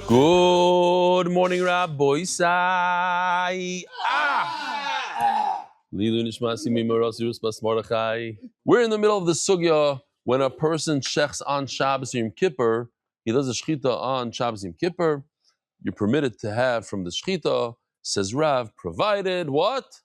Good morning, Rabbi Isai. We're in the middle of the sugya when a person checks on Shabbos Yom Kippur. He does a shechita on Shabbos Yom Kippur. You're permitted to have from the shechita, says Rav, provided what?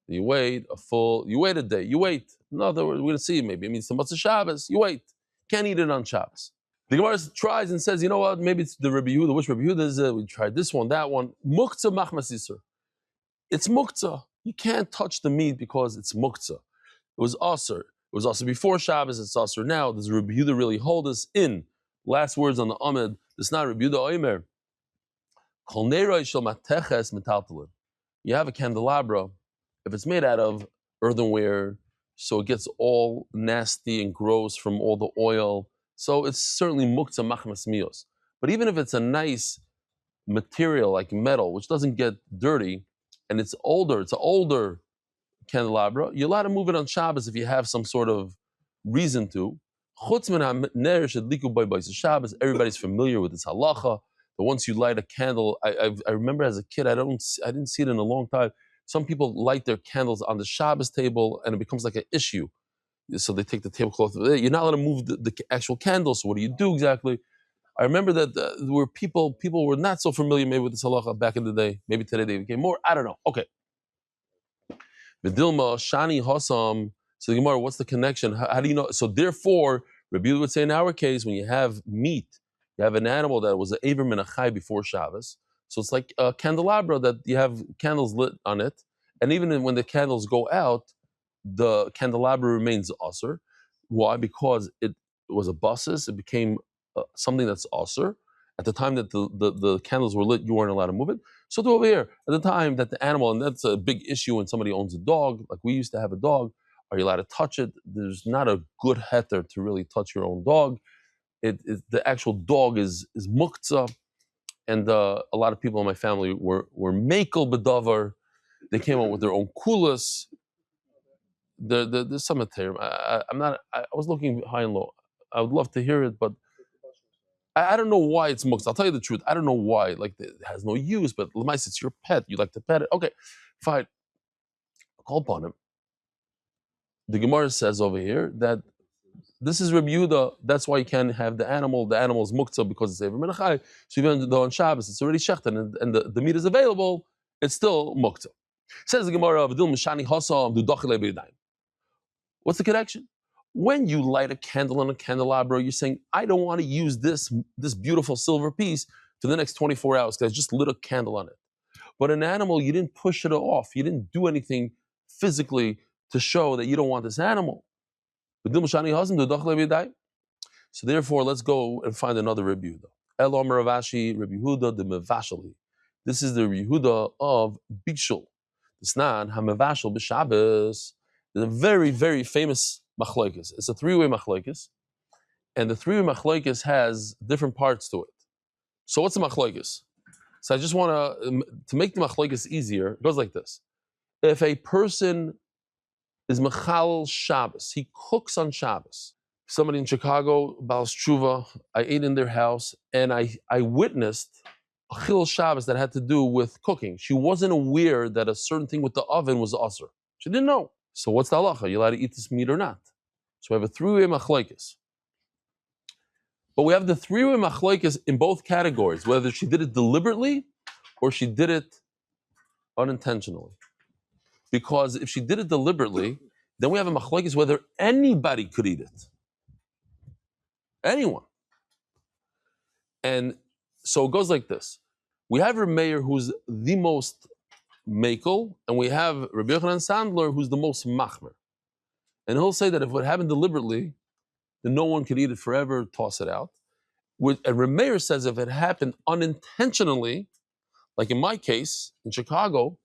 You wait a day. You wait. In other words, we're going to see maybe it means the Matzah Shabbos. You wait. Can't eat it on Shabbos. The Gemara tries and says, you know what? Maybe it's the Rabbi Yehuda. Which Rabbi Yehuda is it? We tried this one, that one. Muktzah machmas yisur. It's muktzah. You can't touch the meat because it's muktzah. It was aser. It was aser before Shabbos. It's aser now. Does Rabbi Yehuda really hold us in? Last words on the Amid. It's not Rabbi Yehuda Omer. Kol neiroi shel mateches metaltalin. You have a candelabra. If it's made out of earthenware, so it gets all nasty and gross from all the oil. So it's certainly muktzah machmas mios. But even if it's a nice material like metal, which doesn't get dirty, and it's an older candelabra, you're allowed to move it on Shabbos if you have some sort of reason to. Shabbos, everybody's familiar with this halacha. But once you light a candle, I remember as a kid, I didn't see it in a long time. Some people light their candles on the Shabbos table, and it becomes like an issue. So they take the tablecloth. You're not allowed to move the actual candle. So what do you do exactly? I remember that where people were not so familiar maybe with this halacha back in the day. Maybe today they became more. I don't know. Okay. Vidilma shani hasam. So the Gemara, what's the connection? How do you know? So therefore, Rabbi Yehuda would say in our case, when you have meat, you have an animal that was an aver min achai before Shabbos. So it's like a candelabra that you have candles lit on it, and even when the candles go out, the candelabra remains aser. Why? Because it was a basis. It became something that's aser. At the time that the candles were lit, you weren't allowed to move it. So to over here, at the time that the animal, and that's a big issue when somebody owns a dog, like we used to have a dog, are you allowed to touch it? There's not a good heter to really touch your own dog. The actual dog is muktzah, and a lot of people in my family were mekel bedavar. They came up with their own kulas. There's some material. I was looking high and low. I would love to hear it, but I don't know why it's muktzah. I'll tell you the truth. I don't know why. Like it has no use, but l'mais, it's your pet. You like to pet it. Okay, fine. Call upon him. The Gemara says over here that this is Rabbi Yehuda. That's why you can't have the animal. The animal is muktzah because it's ever menachai. So even though on Shabbos it's already shechten and the meat is available, it's still muktzah. Says the Gemara, "V'dil mishani hasam du dachilei b'yadayim." What's the connection? When you light a candle on a candelabra, you're saying, I don't want to use this beautiful silver piece for the next 24 hours because I just lit a candle on it. But an animal, you didn't push it off. You didn't do anything physically to show that you don't want this animal. So therefore, let's go and find another Rabbi Yehuda. El Omer Ravashi, Rabbi Yehuda the Mevashali. This is the Rabbi Yehuda of Bikshul. It's not Hamevashal b'Shabbos. There's a very, very famous machlokes. It's a three-way machlokes, and the three-way machlokes has different parts to it. So what's the machlokes? So I just want to make the machlokes easier. It goes like this: if a person is mechal Shabbos, he cooks on Shabbos. Somebody in Chicago, Baal Tshuva, I ate in their house, and I witnessed a chil Shabbos that had to do with cooking. She wasn't aware that a certain thing with the oven was aser. She didn't know. So what's the halacha? You allowed to eat this meat or not? So we have a three-way machlokes. But we have the three-way machlokes in both categories, whether she did it deliberately or she did it unintentionally. Because if she did it deliberately, then we have a machlokes whether anybody could eat it. Anyone. And so it goes like this. We have Reb Meir, who's the most mekel, and we have Rabbi Yochanan Sandler, who's the most machmer. And he'll say that if it happened deliberately, then no one could eat it forever, toss it out. And Reb Meir says if it happened unintentionally, like in my case, in Chicago,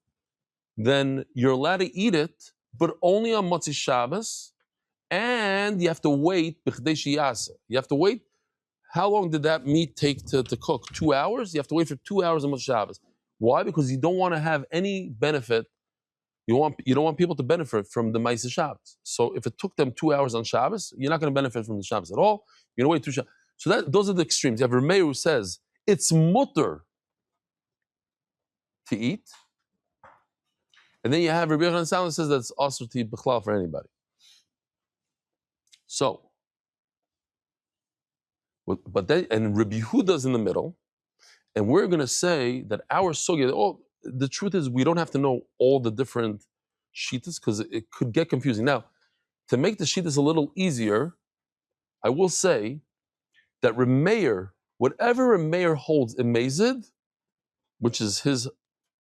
then you're allowed to eat it, but only on Motzi Shabbos, and you have to wait, you have to wait. How long did that meat take to cook? 2 hours? You have to wait for 2 hours on Motzi Shabbos. Why? Because you don't want to have any benefit. You don't want people to benefit from the Ma'aseh Shabbos. So if it took them 2 hours on Shabbos, you're not going to benefit from the Shabbos at all. You're going to wait 2 Shabbos. So those are the extremes. You have Rameir who says it's mutter to eat, and then you have Rabbi Yochanan Salman says that's also to eat b'chlal for anybody. So, but then and Rabbi Yehuda's in the middle, and we're going to say that our sugya. Oh, the truth is we don't have to know all the different shittas because it could get confusing. Now, to make the shittas a little easier, I will say that Rameir, whatever Rameir holds in Mezid, which is his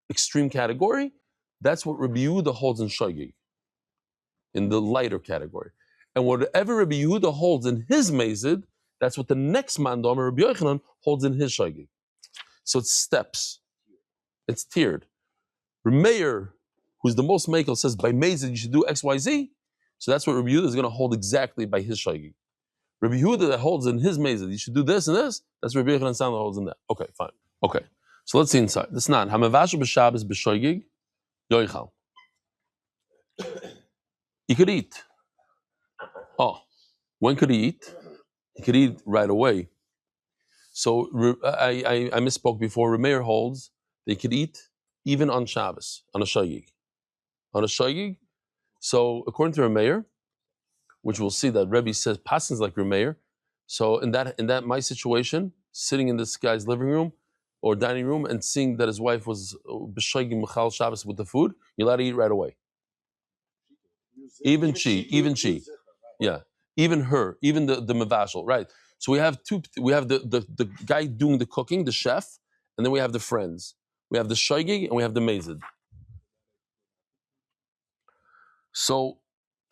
extreme category, that's what Rabbi Yehuda holds in Shogeg, in the lighter category. And whatever Rabbi Yehuda holds in his Mezid, that's what the next mandam, Rabbi Yochanan, holds in his Shogeg. So it's steps. It's tiered. Rameir, who's the most makel, says by Mezid you should do X, Y, Z. So that's what Rabbi Yehuda is going to hold exactly by his Shogeg. Rabbi Yehuda that holds in his Mezid, you should do this and this. That's Rabbi Yochanan that holds in that. Okay, fine. Okay, so let's see inside. This is not Hamavashu b'Shabbos b'Shogeg yoichal. He could eat. Oh, when could he eat? He could eat right away. So I misspoke before. Rameir holds they could eat even on Shabbos, on a Shogeg. On a Shogeg. So according to Rameir, which we'll see that Rebbe says Paskin's like Rameir. So in that my situation, sitting in this guy's living room or dining room and seeing that his wife was b'Shogeg Michal Shabbos with the food, you're allowed to eat right away. Even she. Yeah. Even her, even the mavashal, right? So we have the guy doing the cooking, the chef, and then we have the friends. We have the shogeg and we have the mezid. So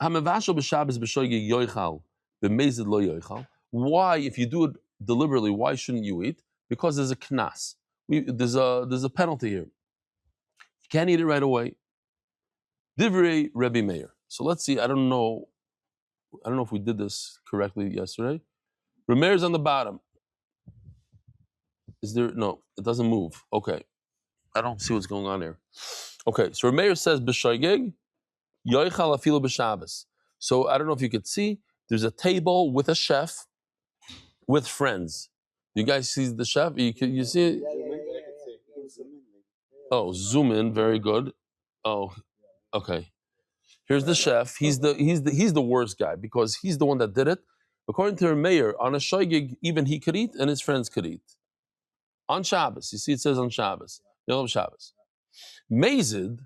hamavashal b'Shabbos b'shogeg yoichal, b'mezid lo yoichal. Why, if you do it deliberately, why shouldn't you eat? Because there's a knas. There's a penalty here. You can't eat it right away. Divrei Rebbe Meir. So let's see. I don't know if we did this correctly yesterday. Rameir's on the bottom. Is there? No, it doesn't move. Okay. I don't see what's going on here. Okay, so Rameir says, B'Shogeg, Yoichal afilu b'Shabbos. So I don't know if you could see, there's a table with a chef, with friends. You guys see the chef? You see it? Oh, zoom in, very good. Oh, okay. Here's the chef. He's the worst guy because he's the one that did it. According to Rameir, on a shogeg, even he could eat and his friends could eat. On Shabbos, you see it says on Shabbos. Yom Shabbos. Mezid,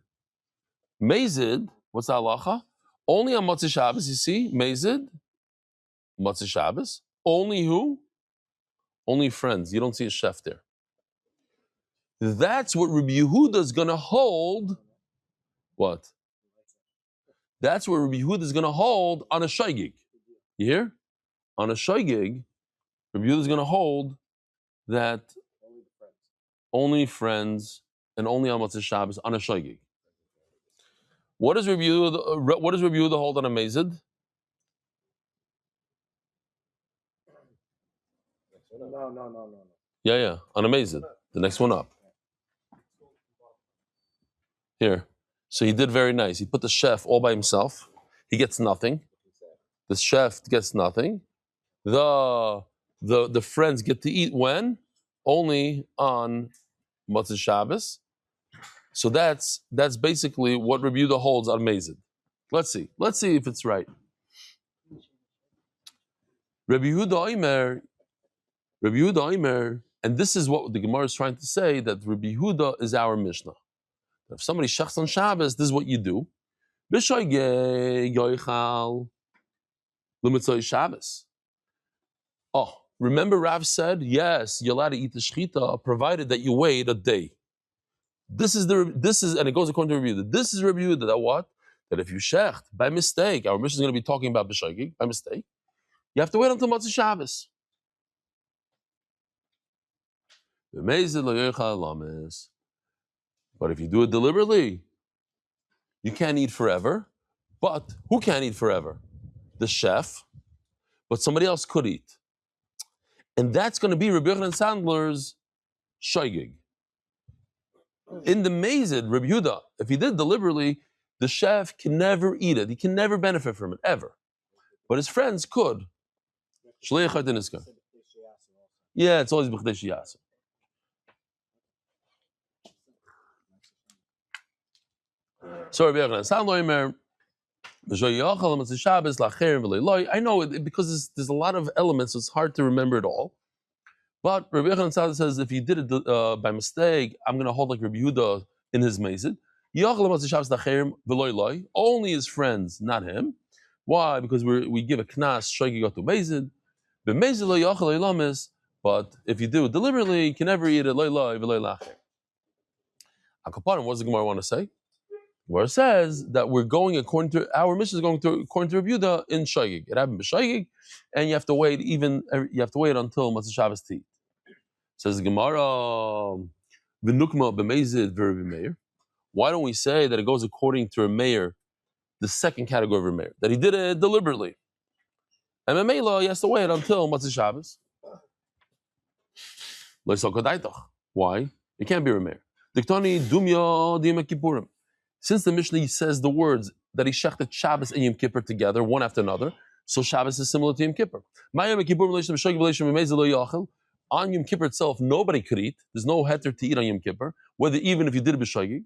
what's the halacha? Only on Motzei Shabbos, you see, Mezid, Motzei Shabbos. Only who? Only friends. You don't see a chef there. That's what Rabbi Yehuda is going to hold. What? That's what Rabbi Yehuda is going to hold on a shogeg. You hear? On a shogeg, Rabbi Yehuda is going to hold that only friends and only on Motzei Shabbos on a shogeg. What does Rabbi Yehuda hold on a mezid? No. Yeah, on a mezid. The next one up. Here. So he did very nice. He put the chef all by himself. He gets nothing. The chef gets nothing. The friends get to eat when? Only on Motzei Shabbos. So that's basically what Rabbi Yehuda holds on Mezid. Let's see if it's right. Rabbi Yehuda Omer, and this is what the Gemara is trying to say, that Rabbi Yehuda is our Mishnah. If somebody shechs on Shabbos, this is what you do. B'shogeg yoichal l'mitzvah Shabbos. Oh, remember Rav said, yes, you're allowed to eat the shechita, provided that you wait a day. This is, and it goes according to Rabbi Yehuda. This is Rabbi Yehuda, that what? That if you shecht, by mistake, our mission is going to be talking about b'shogeg, by mistake, you have to wait until Motzei Shabbos. But if you do it deliberately, you can't eat forever. But who can't eat forever? The chef, but somebody else could eat. And that's going to be Rabbi Yochanan Sandler's shogeg. In the Mezid, Rabbi Yehuda, if he did deliberately, the chef can never eat it. He can never benefit from it, ever. But his friends could. Yeah, it's always b'chdesh yasser. So Rabbi Yochanan, San Loimer, I know it because there's a lot of elements, so it's hard to remember it all. But Rabbi Yochanan says if you did it by mistake, I'm going to hold like Rabbi Yehuda in his mezid. Only his friends, not him. Why? Because we give a knas shaygi got to mezid. But if you do it deliberately, you can never eat it. What does the Gemara want to say? Where it says that we're going according to our mission is going to according to Rabbi Yehuda in Shaygig. It happened b'Shaygig, and you have to wait until Matzah Shabbos to eat. Says the Gemara, v'nukma b'meizid v'Rabbi. Why don't we say that it goes according to Meir, the second category of Meir, that he did it deliberately, and Memela he has to wait until Matzah Shabbos. Why? It can't be Meir. Diktani dumya diyam kippurim. Since the Mishnah says the words that he shechted Shabbos and Yom Kippur together, one after another, so Shabbos is similar to Yom Kippur. On Yom Kippur itself, nobody could eat. There's no heter to eat on Yom Kippur, whether even if you did it b'shogig.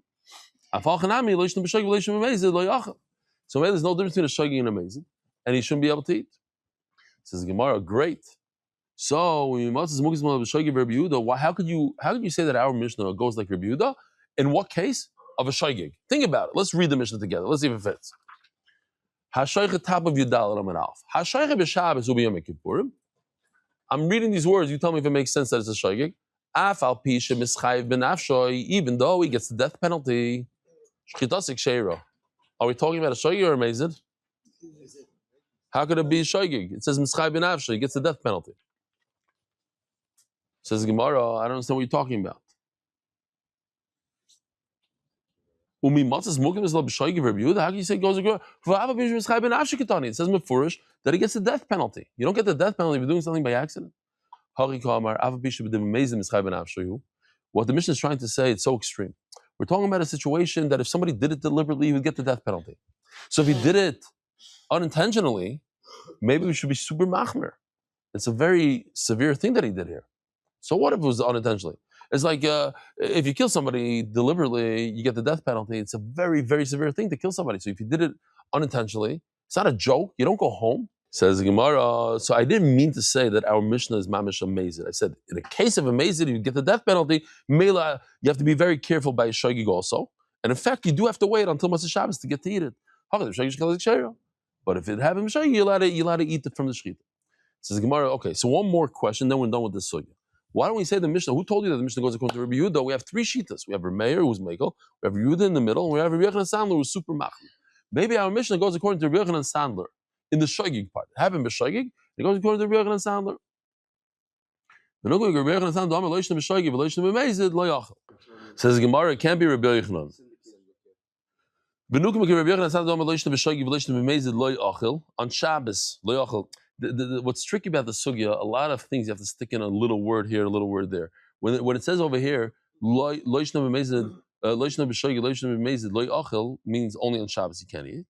So there's no difference between a shogig and a mezid, and he shouldn't be able to eat. Says Gemara, great. So how could you say that our Mishnah goes like Rabbi Yehuda? In what case? Of a shaygig. Think about it. Let's read the Mishnah together. Let's see if it fits. Hashaycha top of Yudal Raman Alf. Hashaycha b'Shabbos u'b'Yom Kippurim. I'm reading these words. You tell me if it makes sense that it's a shaygig. Af al pi shemischayev b'nafshoy. Even though he gets the death penalty. Shchitasik sheiro. Are we talking about a shaygig or a mezid? How could it be a shaygig? It says mischayev b'nafshoy. He gets the death penalty. Says Gemara, I don't understand what you're talking about. How can you say it goes across? It says mefurish that he gets the death penalty. You don't get the death penalty if you're doing something by accident. What the Mishnah is trying to say, it's so extreme. We're talking about a situation that if somebody did it deliberately, he would get the death penalty. So if he did it unintentionally, maybe we should be super machmer. It's a very severe thing that he did here. So what if it was unintentionally? It's like if you kill somebody deliberately, you get the death penalty. It's a very, very severe thing to kill somebody. So if you did it unintentionally, it's not a joke. You don't go home. Says the Gemara. So I didn't mean to say that our Mishnah is mamish amazed. I said in a case of amazed, you get the death penalty. Mela, you have to be very careful by a shogig also. And in fact, you do have to wait until Matzah Shabbos to get to eat it. But if it happened, you're allowed to eat it from the shechita. Says the Gemara. Okay, so one more question, then we're done with this sugya. Why don't we say the Mishnah? Who told you that the Mishnah goes according to Rabbi Yehuda? We have three shitas. We have Meir, who's Mekel. We have Yehuda in the middle, and we have Rabbi Yochanan Sandler, who's super machmir. Maybe our Mishnah goes according to Rabbi Yochanan Sandler in the shogig part. It happened b'shogig. It goes according to Rabbi Yochanan Sandler. Says Gemara, it can't be Rabbi Yochanan. On Shabbos, what's tricky about the sugya, a lot of things you have to stick in a little word here, a little word there. When it says over here, means only on Shabbos you can't eat.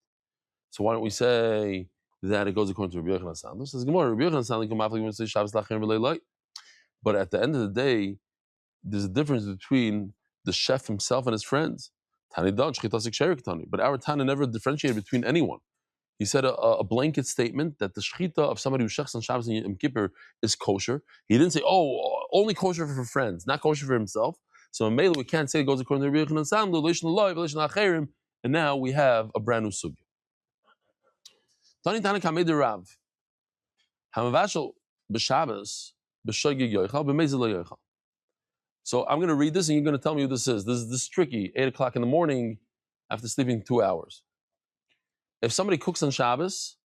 So why don't we say that it goes according to Rabbi Yochanan Sandler? Says Gemara, Rabbi Yochanan Sandler. But at the end of the day, there's a difference between the chef himself and his friends. But our Tana never differentiated between anyone. He said a blanket statement that the shechita of somebody who shechs on Shabbos and Yom Kippur is kosher. He didn't say, only kosher for friends, not kosher for himself. So in Mela, we can't say it goes according to Rabbi Yochanan Sandler, and now we have a brand new sugya. Tani Tana Kamei Rav. Hamavashal b'Shabbos b'shogig yochal b'mezid lo yochal. So I'm going to read this, and you're going to tell me what this is. This is tricky. 8 o'clock in the morning, after sleeping 2 hours. If somebody cooks on Shabbos,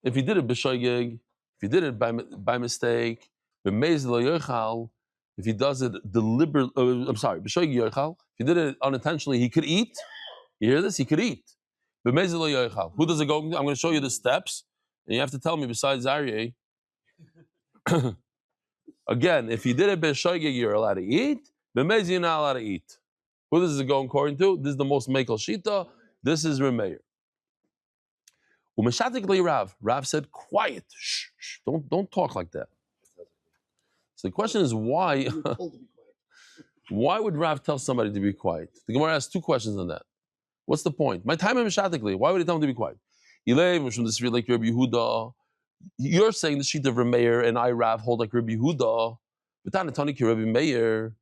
if he did it b'shogig, if he did it by mistake, b'mezid lo yochal, if he does it deliberately, b'shogig yochal, if he did it unintentionally, he could eat. You hear this? He could eat. B'mezid lo yochal. Who does it go? I'm going to show you the steps, and you have to tell me besides Aryeh. Again, if you did it b'shogig, you're allowed to eat. B'mezid, you're not allowed to eat. Who does it go according to? This is the most mekel shita. This is Remeir. Rav said, quiet. Shh, don't talk like that. So the question is why? Why would Rav tell somebody to be quiet? The Gemara has two questions on that. What's the point? My time is shatikly. Why would he tell him to be quiet? Like Rabbi Yehuda. You're saying the sheet of Rabbi Meir and I Rav hold like Rabbi Yehuda, but Tanatani Rabbi Meir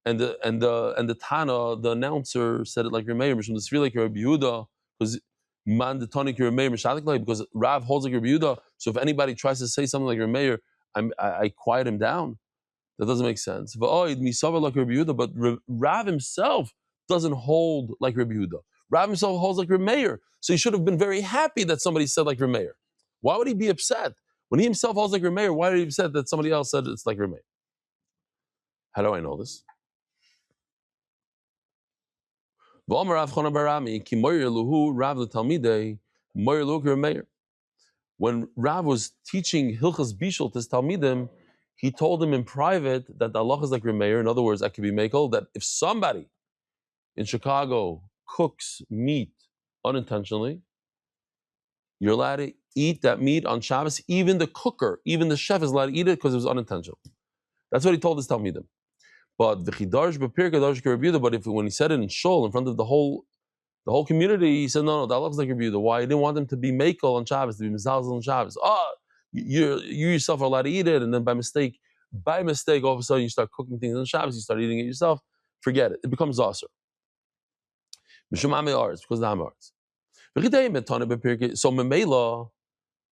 and the Tana, the announcer, said it like Rabbi Meir. Like Rabbi Yehuda because man the Tani Rabbi Meir shatikly because Rav holds like Rabbi Yehuda. So if anybody tries to say something like Rabbi Meir, I quiet him down. That doesn't make sense. But Rav himself doesn't hold like Rabbi Yehuda. Rav himself holds like Rabbi Meir. So he should have been very happy that somebody said like Rabbi Meir. Why would he be upset? When he himself holds like Rabbi Meir, why would he be upset that somebody else said it's like Rabbi Meir? How do I know this? When Rav was teaching Hilchas Bishul to his Talmidim, he told him in private that the Allah is like Remeir. In other words, I could be makel, that if somebody in Chicago cooks meat unintentionally, you're allowed to eat that meat on Shabbos. Even the cooker, even the chef is allowed to eat it because it was unintentional. That's what he told his Talmidim. But but if when he said it in Shul in front of the whole community, he said, no, that looks like Rabbi Yehuda. Why? He didn't want them to be makel on Shabbos, to be mizalzel on Shabbos. You yourself are allowed to eat it, and then by mistake, all of a sudden you start cooking things on Shabbos, you start eating it yourself. Forget it. It becomes aser. Because of the Hamar's. So memela.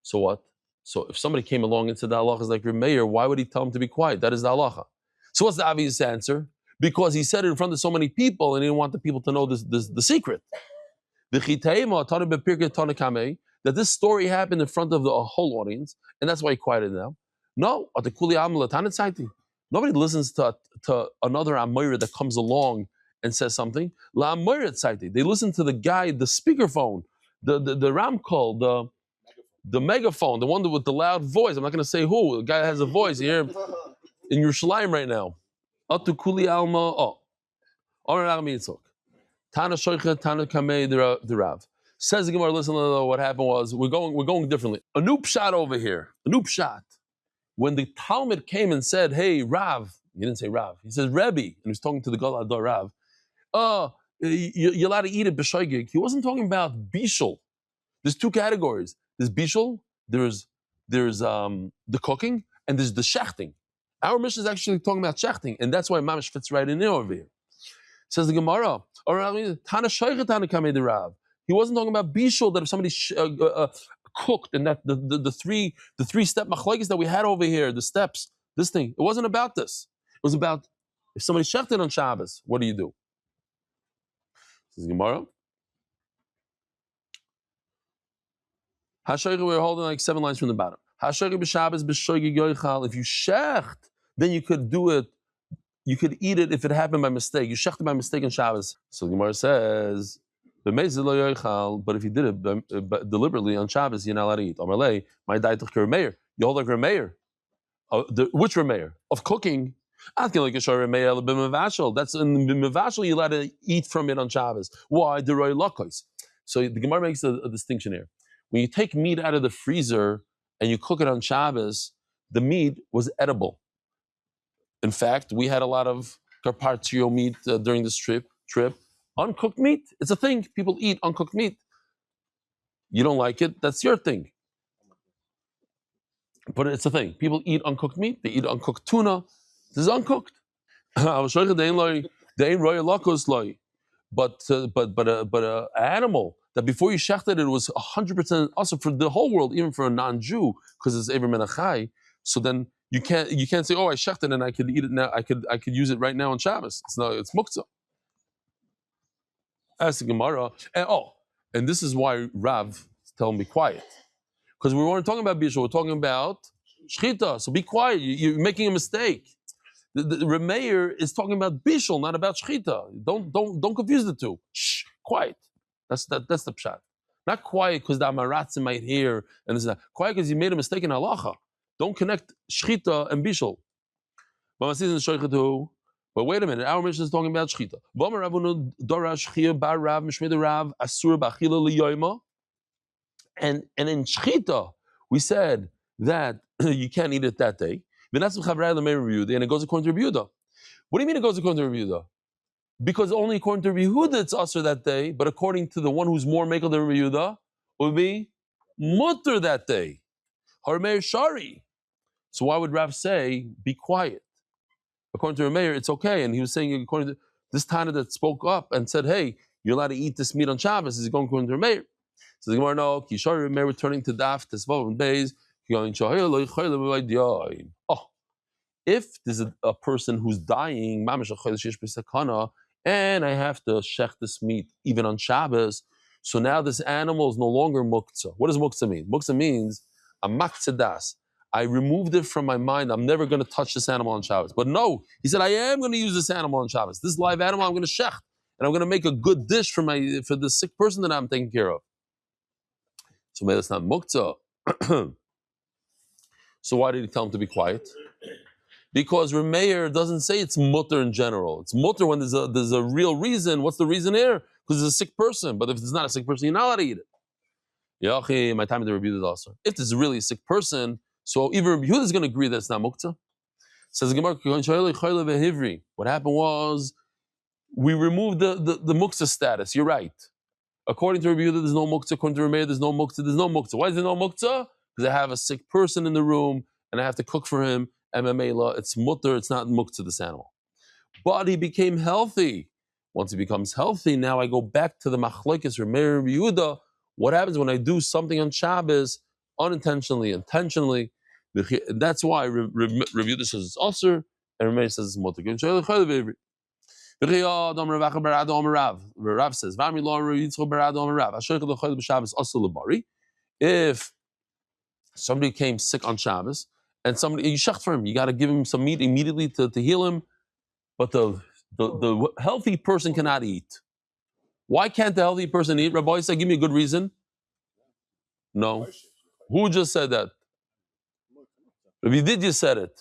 So what? So if somebody came along and said the halacha is like Rabbi Meir, why would he tell him to be quiet? That is the halacha. So what's the obvious answer? Because he said it in front of so many people, and he didn't want the people to know the secret. That this story happened in front of the whole audience, and that's why he quieted them. No, nobody listens to another Amoira that comes along and says something. They listen to the guy, the speakerphone, the Ramkol, the megaphone, the one with the loud voice. I'm not going to say who. The guy that has a voice here in Yerushalayim right now. Atukuli Alma. Tana Shoichet, Tana Kamei the Rav. Says the Gemara, listen, what happened was, we're going differently. A new pshat over here. A new pshat. When the Talmud came and said, hey, Rav, he didn't say Rav, he says Rebbe, and he was talking to the Gadol Ador Rav, you're allowed to eat it b'shoigig. He wasn't talking about bishul. There's two categories. There's bishul, there's the cooking, and there's the shechting. Our mission is actually talking about shechting, and that's why Mamish fits right in there over here. Says the Gemara, he wasn't talking about bishul, that if somebody cooked, and that the three step machlokes that we had over here, the steps, this thing. It wasn't about this. It was about if somebody shechted on Shabbos, what do you do? Says the Gemara. We're holding like 7 lines from the bottom. If you shecht, then you could do it. You could eat it if it happened by mistake. You shechted by mistake on Shabbos. So the Gemara says, but if you did it deliberately on Shabbos, you're not allowed to eat. My diet of Remeir. You hold like Remeir. Which Remeir? Of cooking. That's in the Mevashal, you're allowed to eat from it on Shabbos. Why? So the Gemara makes a distinction here. When you take meat out of the freezer and you cook it on Shabbos, the meat was edible. In fact, we had a lot of carpaccio meat during this trip. Uncooked meat, it's a thing. People eat uncooked meat. You don't like it, that's your thing. But it's a thing. People eat uncooked meat, they eat uncooked tuna. This is uncooked. But an animal that before you shechted it was 100% also for the whole world, even for a non-Jew, because it's Ever Menachai. So then you can't say, oh, I shechted and I could eat it now. I could use it right now on Shabbos. It's muktzah. Ask the Gemara. And this is why Rav is telling me quiet, because we weren't talking about bishul. We're talking about shchita. So be quiet. You're making a mistake. The Remeir is talking about bishul, not about shchita. Don't confuse the two. Shh, quiet. That's the pshat. Not quiet because the Amaratzim might hear and this and that. Quiet because you made a mistake in halacha. Don't connect shchita and bishul. But wait a minute, our mission is talking about shchita. And in shchita, we said that you can't eat it that day. And it goes according to Rabbi Yehuda. What do you mean it goes according to Rabbi Yehuda? Because only according to Rabbi Yehuda it's usher that day, but according to the one who's more mekel than Rabbi Yehuda, would be mutter that day. Harmeir shari. So why would Rav say, be quiet? According to Rameir, it's okay. And he was saying, according to this Tana that spoke up and said, hey, you're allowed to eat this meat on Shabbos, is he going according to Rameir? So the Gemara, no, Kishari Rameir returning to Daf, Tesvav and Beis, oh, if there's a person who's dying, and I have to shech this meat even on Shabbos, so now this animal is no longer muktzah. What does muktzah mean? Muktzah means a makzedas. I removed it from my mind. I'm never going to touch this animal on Shabbos. But no, he said, I am going to use this animal on Shabbos. This live animal, I'm going to shech, and I'm going to make a good dish for the sick person that I'm taking care of. So maybe that's not muktzah. So why did he tell him to be quiet? Because Rameir doesn't say it's mutter in general. It's mutter when there's a real reason. What's the reason here? Because it's a sick person. But if it's not a sick person, you're not allowed to eat it. Yachi, my time to review this also. If this is really a sick person, so even Rabbi Yehuda is going to agree that it's not muktzah. Says the Gemara, what happened was we removed the muktzah status. You're right. According to Rabbi Yehuda, there's no muktzah. According to Rameir, there's no muktzah. There's no muktzah. Why is there no muktzah? Because I have a sick person in the room and I have to cook for him. MMA, it's mutter, it's not muktzah, this animal. But he became healthy. Once he becomes healthy, now I go back to the machlokes Rameir and Yehuda. What happens when I do something on Shabbos unintentionally, intentionally? That's why Rav Yehuda says it's usher and Rameir says it's mutter. Rav says, if somebody came sick on Shabbos, and somebody, you shecht for him, you got to give him some meat immediately to heal him, but the healthy person cannot eat. Why can't the healthy person eat? Rabbi said, give me a good reason. No. Who just said that? Rabbi Didya said it.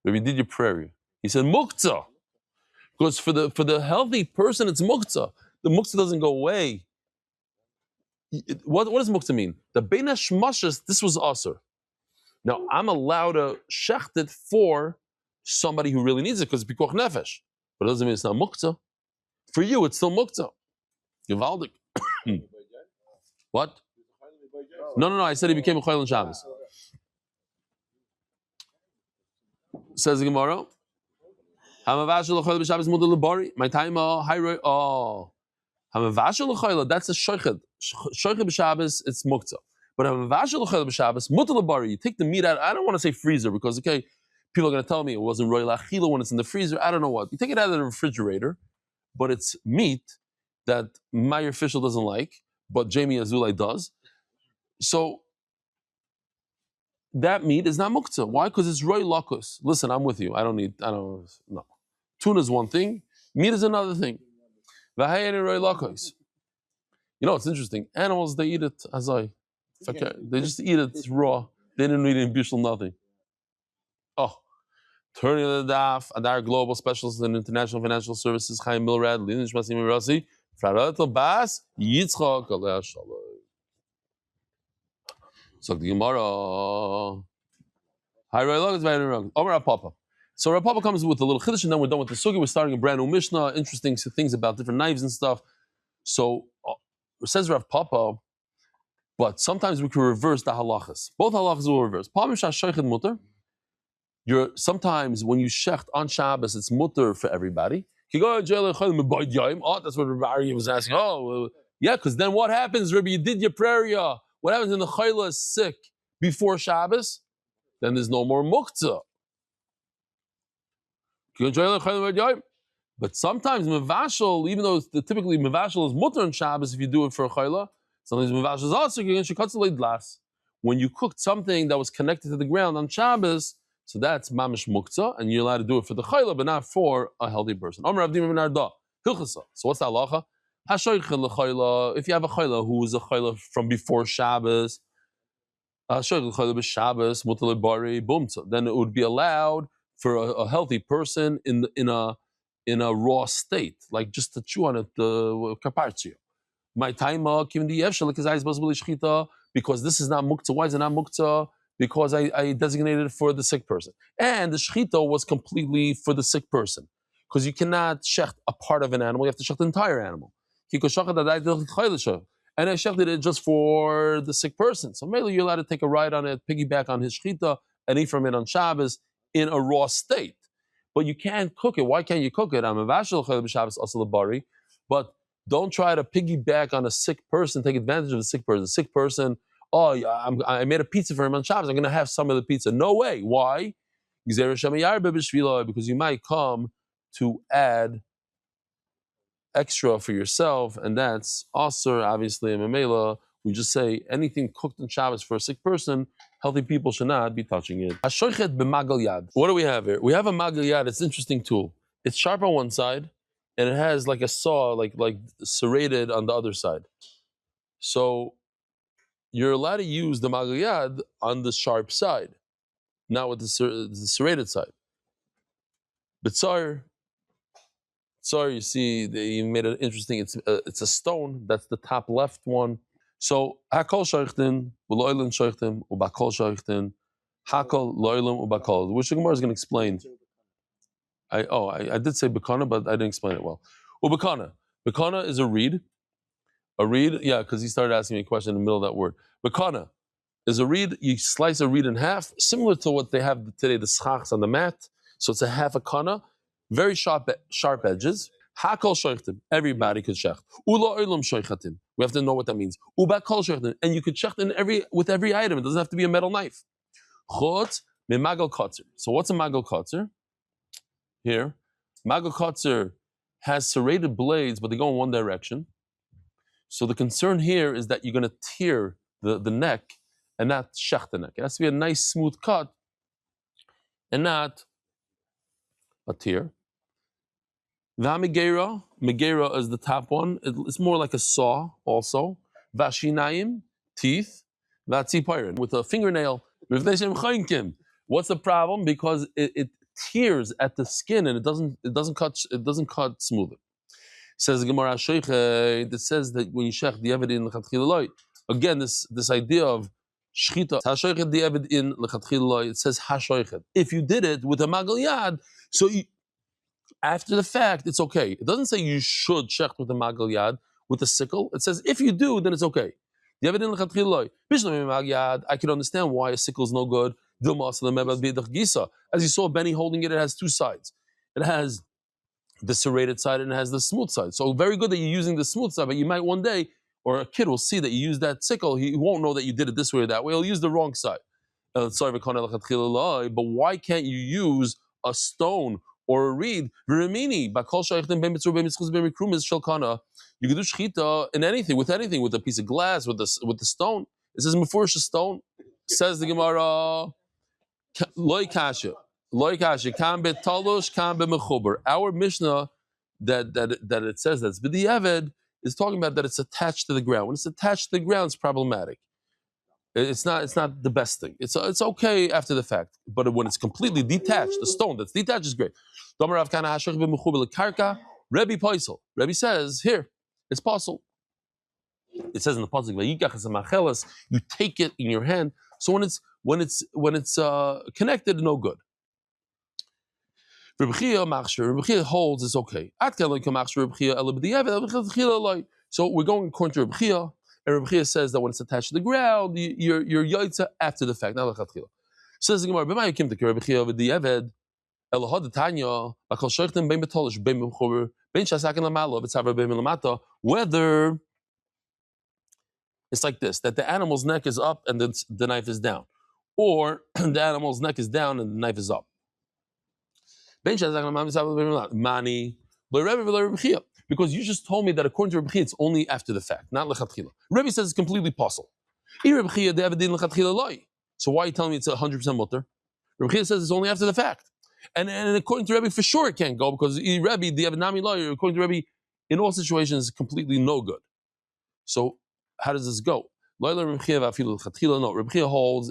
Rabbi Didya Prairie. He said, muktzah. Because for the healthy person, it's muktzah. The muktzah doesn't go away. What does muktzah mean? The bein hashmashas, this was usher. Now, I'm allowed to shecht it for somebody who really needs it because it's pikuach nefesh. But it doesn't mean it's not muktzah. For you, it's still muktzah. Givaldik. What? No. I said he became a chayil on Shabbos. Says the Gemara. My time, that's a shoichet. Shoichet b'Shabbos, it's muktzah. But you take the meat out. I don't want to say freezer because okay, people are going to tell me it wasn't royal achila when it's in the freezer. I don't know what. You take it out of the refrigerator, but it's meat that Meyer Fischel doesn't like, but Jamie Azulay does. So that meat is not muktzah. Why? Because it's roy lakus. Listen, I'm with you. No. Tuna is one thing. Meat is another thing. You know, it's interesting. Animals, they eat it as they just eat it raw. They didn't eat it in bishul, nothing. Oh, turning to the daf, Adar Global Specialist in International Financial Services, Chaim Milrad, Linish Masim Rasi, Frarato Bas, Yitzchak, Aleh Shalom. So the Gemara. Hi, Raylog, it's very wrong. Omer Papa. So Rav Papa comes with a little chiddush, and then we're done with the sugi. We're starting a brand new Mishnah, interesting things about different knives and stuff. So it says Rav Papa, but sometimes we can reverse the halachas. Both halachas will reverse. Sometimes when you shecht on Shabbos, it's mutter for everybody. Oh, that's what Rabbi Ari was asking. Oh, yeah, because then what happens, Rabbi? You did your prayer. What happens when the chayla is sick before Shabbos? Then there's no more muktzah. But sometimes mevashel, even though typically mevashel is mutter on Shabbos if you do it for a chayla, sometimes mevashel is also glas. When you cooked something that was connected to the ground on Shabbos, so that's mamish muktzah, and you're allowed to do it for the chayla, but not for a healthy person. So what's the halacha? If you have a chayla who is a chayla from before Shabbos, then it would be allowed for a healthy person in a raw state, like just to chew on it, the kapartio. My time because this is not muktzah. Why is it not muktzah? because I designated it for the sick person. And the shechita was completely for the sick person. Because you cannot shecht a part of an animal, you have to shecht the entire animal. And I shechted it just for the sick person. So maybe you're allowed to take a ride on it, piggyback on his shechita, and eat from it on Shabbos in a raw state. But you can't cook it. Why can't you cook it? I'm a vashel b'Shabbos also bari, but don't try to piggyback on a sick person, take advantage of the sick person. The sick person, oh, I made a pizza for him on Shabbos, I'm going to have some of the pizza. No way. Why? Because you might come to add extra for yourself, and that's also obviously a memela. We just say anything cooked on Shabbos for a sick person, healthy people should not be touching it. What do we have here? We have a magal yad. It's an interesting tool. It's sharp on one side, and it has like a saw, like serrated on the other side. So you're allowed to use the magal yad on the sharp side, not with the serrated side. But sorry, you see, they made it interesting. It's a stone. That's the top left one. So hakol shaychtin, v'lo'ilin shaychtim, ubakol shaychtin, hakol lo'ilin ubakol, which the Gemara is going to explain. I did say bekana, but I didn't explain it well. Ubekana. Bekana is a reed. A reed, yeah, because he started asking me a question in the middle of that word. Bekana is a reed. You slice a reed in half, similar to what they have today, the schachs on the mat. So it's a half a kana, very sharp edges. Hakol shoychtim, everybody could shecht. Ula oilam shoychatim. We have to know what that means. Ubakol shoychtim, and you could shecht with every item. It doesn't have to be a metal knife. Chutz mimagal kotzer. So what's a magal kotzer? Here, magal kotzer has serrated blades, but they go in one direction. So the concern here is that you're going to tear the neck and not shecht the neck. It has to be a nice smooth cut and not a tear. V'hamegera, megera is the top one. It's more like a saw also. Vashinayim, teeth. Vatzipirin, with a fingernail. What's the problem? Because it tears at the skin and it doesn't cut smoothly. Says the Gemara Sheikh, that says that when you shech the evid in lechatchilaloi, again this idea of shchita hashoichet the evid in lechatchilaloi, it says hashoichet. If you did it with a magal yad, so after the fact, it's okay. It doesn't say you should shech with a magal yad with a sickle. It says if you do, then it's okay. The evid in lechatchilaloi. I can understand why a sickle is no good. As you saw Benny holding it, it has two sides. It has the serrated side and it has the smooth side. So very good that you're using the smooth side, but you might one day, or a kid will see that you use that sickle, he won't know that you did it this way or that way, he'll use the wrong side. But why can't you use a stone or a reed? You can do shchita in anything, with a piece of glass, with the stone. It says mefurish a stone. Says the Gemara, loy kasha. Our Mishnah that it says that's b'di'eved is talking about that it's attached to the ground. When it's attached to the ground, it's problematic. It's not the best thing. It's okay after the fact, but when it's completely detached, the stone that's detached is great. Rebbe says here, it's possible. It says in the pasuk, you take it in your hand. So when it's connected, no good. Rebbe holds it's okay. So we're going according to Rebbe Chia, and Rebbe Chia says that when it's attached to the ground, you're yaitza after the fact, not lechatchila. Says the Gemara, b'ma yakim to Rebbe Chia with the eved elahad tanya bakol shoychtem bein betolish bein b'chuber bein shasakin lamalo b'tzavar bein lamata. Whether it's like this, that the animal's neck is up and the knife is down, or the animal's neck is down and the knife is up. Mani, because you just told me that according to Rebbe Chia, it's only after the fact, not lechatchila. Rebbe says it's completely possible. So why are you telling me it's 100% mutter? Rebbe Chia says it's only after the fact. And according to Rebbe, for sure it can't go, because Rebbe, the Avinami lawyer, according to Rebbe, in all situations, is completely no good. So how does this go? No, Rebbe Chia holds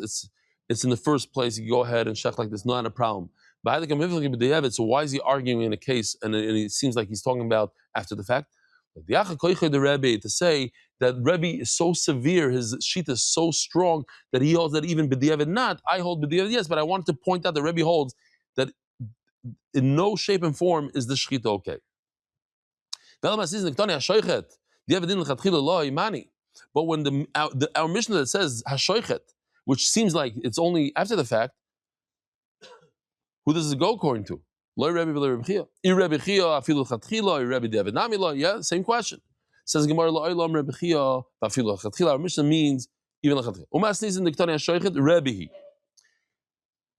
it's in the first place. You go ahead and shech like this, not a problem. So why is he arguing in a case, and it seems like he's talking about after the fact? The Rebbe to say that Rebbe is so severe, his sheet is so strong that he holds that even b'diavad not. I hold b'diavad yes, but I wanted to point out that Rebbe holds that in no shape and form is the shchita okay. But when our Mishnah that says hashoichet, which seems like it's only after the fact, who does it go according to? Yeah, same question. Says Gemara, our Mishnah means even Rebbe.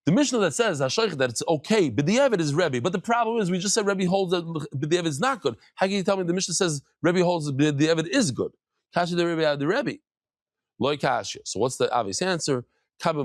The Mishnah that says that it's okay, b'diavad is Rebbe, but the problem is we just said Rebbe holds that b'diavad is not good. How can you tell me the Mishnah says Rebbe holds that b'diavad is good? Kasha the Rebbe out the Rebbe. Loi kasha. So what's the obvious answer? There's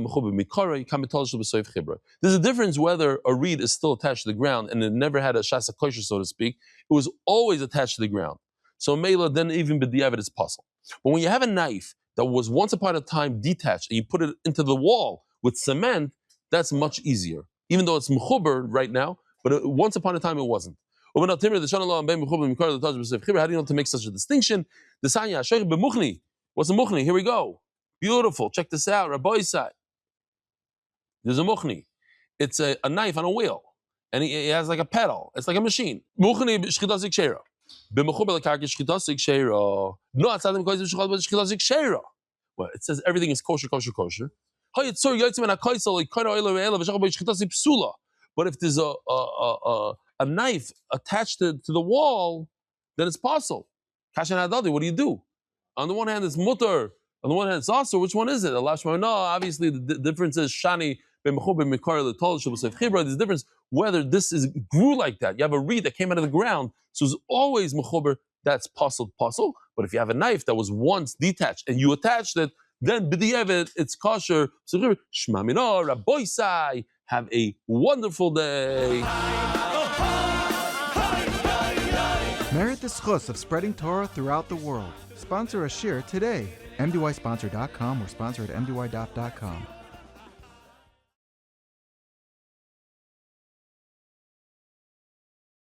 a difference whether a reed is still attached to the ground and it never had a shasa kosher, so to speak. It was always attached to the ground. So Mela, then even b'diavad is possible. But when you have a knife that was once upon a time detached and you put it into the wall with cement, that's much easier. Even though it's mechuber right now, but once upon a time it wasn't. How do you know to make such a distinction? What's a muchni? Here we go. Beautiful. Check this out. Rabbi side. There's a muchni. It's a knife on a wheel. And it has like a pedal. It's like a machine. Muchni shchitas ikshera. B'mechuber l'karka shchitas ikshera. No, it's not shchitas ikshera. Well, it says everything is kosher, kosher, kosher. But if there's a knife attached to the wall, then it's possible. What do you do? On the one hand, it's mutter. On the one hand, it's also. Which one is it? No, obviously the difference is shani. There's a difference whether this grew like that. You have a reed that came out of the ground, so it's always mechuber. That's puzzle. But if you have a knife that was once detached and you attached it, then b'diavad it's kosher. Shma mino, Rabbi Sai. Have a wonderful day. Merit the schus of spreading Torah throughout the world. Sponsor a shir today. MDYsponsor.com or sponsor at MDY.com.